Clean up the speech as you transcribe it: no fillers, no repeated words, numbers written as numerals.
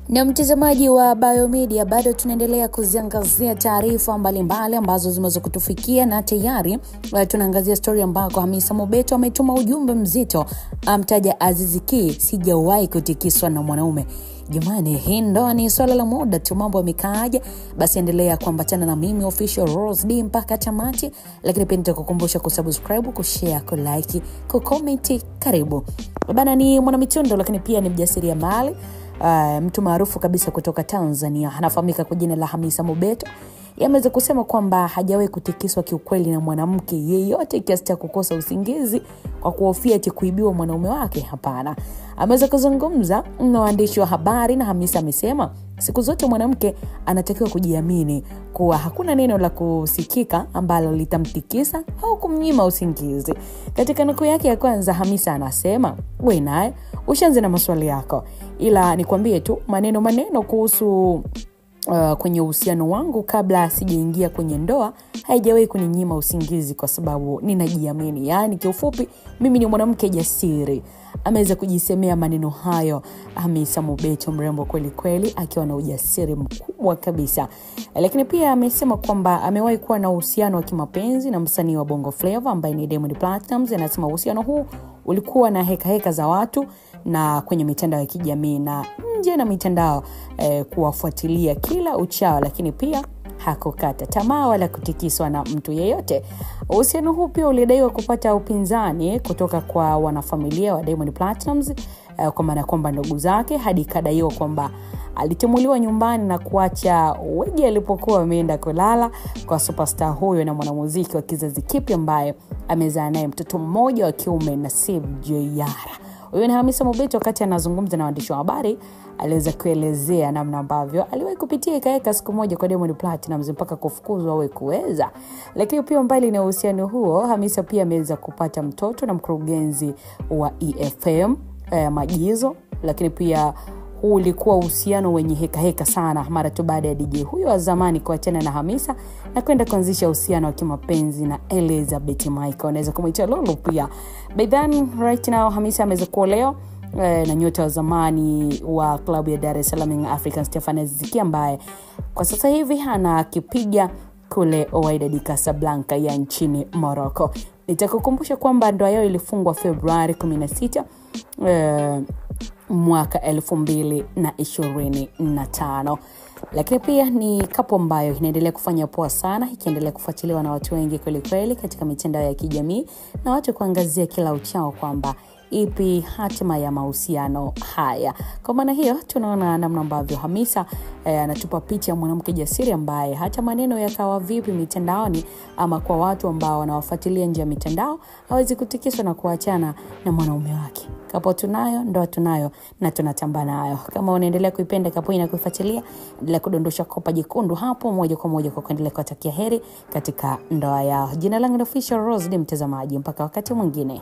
Na mtazamaji wa Biomedia, bado tunaendelea kuziangazia taarifa mbalimbali ambazo zimeweza kutufikia, na tayari tunaangazia story ambako Hamisa Mobeto ametuma ujumbe mzito, amtaja Azizi Ki, sijawahi kutikiswa na mwanaume. Jamani, hii ndo ni swala la muda tu, mambo yamekaaje? Basi endelea kuambatana na mimi official Rose D mpaka tamati, lakini pia nitakukumbusha kusubscribe, kushare, kulike, kucomment. Karibu. Bana, ni mwanamitindo lakini pia ni mjasiriamali. Mtu maarufu kabisa kutoka Tanzania, anafahamika kwa jina la Hamisa Mobeto. Yameweza kusema kwamba hajawahi kutikiswa kiukweli na mwanamke yeyote kiasi cha kukosa usingizi kwa kuhofia eti kuibiwa mwanaume wake. Hapana. Ameweza kuzungumza na waandishi wa habari, na Hamisa amesema siku zote mwanamke anatakiwa kujiamini, kuwa hakuna neno la kusikika ambalo litamtikisa au kumnyima usingizi. Katika nukuu yake ya kwanza, Hamisa anasema, "Wewe naye ushaanza na maswali yako, ila nikwambie tu maneno kuhusu kwenye uhusiano wangu kabla sijaingia kwenye ndoa haijawahi kuninyima usingizi kwa sababu ninajiamini." Yaani kiufupi, mimi ni mwanamke jasiri. Ameweza kujisemea maneno hayo Hamisa Mobeto, mrembo kweli kweli, akiwa na ujasiri mkubwa kabisa. Lakini pia amesema kwamba amewahi kuwa na uhusiano wa kimapenzi na msanii wa Bongo Flava ambaye ni Diamond Platnumz. Anasema uhusiano huu ulikuwa na heka za watu na kwenye mitandao ya kijamii na nje na mitandao, kuwafuatilia kila uchao, lakini pia hakukata tamaa wala kutikiswa na mtu yeyote. Uhusiano huu pia ulidaiwa kupata upinzani kutoka kwa wanafamilia wa Diamond Platnumz, kwa maana kwamba ndugu zake, hadi kadaiwa kwamba alitimuliwa nyumbani na kuacha wegi alipokuwa ameenda kulala kwa superstar huyo na mwanamuziki wa kizazi kipya ambaye amezaa naye mtoto mmoja wa kiume, Nasib Joyara. Huyo ni Hamisa Mobeto. Wakati anazungumza na waandishi wa habari, aliweza kuelezea namna ambavyo aliwahi kupitia ikaeka siku moja kwa Diamond Platnumz mpaka kufukuzwa au kuweza. Lakini pia mbali na uhusiano huo, Hamisa pia ameweza kupata mtoto na mkurugenzi wa EFM Majizo. Lakini pia huu ulikuwa uhusiano wenye heka sana mara tu baada ya DJ huyo wa zamani kuachana na Hamisa na kwenda kuanzisha uhusiano wa kimapenzi na Elizabeth Michael, anaweza kumuita Lolo pia. By then right now Hamisa ameweza kuolewa na nyota wa zamani wa klabu ya Dar es Salaam African Stefan Azizi Ki, ambaye kwa sasa hivi anakipiga kule Wydad Casablanca ya nchini Morocco. Nitakukumbusha kwamba ndoa yao ilifungwa Februari 16 mwaka 2025. Lakini pia ni kapo ambayo inaendelea kufanya poa sana, ikiendelea kufuatiliwa na watu wengi kweli katika mitandao ya kijamii, na watu kuangazia kila uchao kwamba ipi hatima ya mahusiano haya. Kwa maana hiyo tunaona namna ambavyo Hamisa anatupa picha ya mwanamke jasiri ambaye hata maneno yakawa vipi mitandaoni ama kwa watu ambao wanawafuatilia nje ya mitandao hawezi kutikiswa na kuachana na mwanaume wake. Kapo tunayo, ndoa tunayo, na tunatamba nayo. Kama unaendelea kuipenda kapo na kuifuatilia, endelea kudondosha kopa jekundu hapo moja kwa moja kwa kuendelea kuwatakia heri katika ndoa yao. Jina langu ni official Rose D, mtazamaji, mpaka wakati mwingine.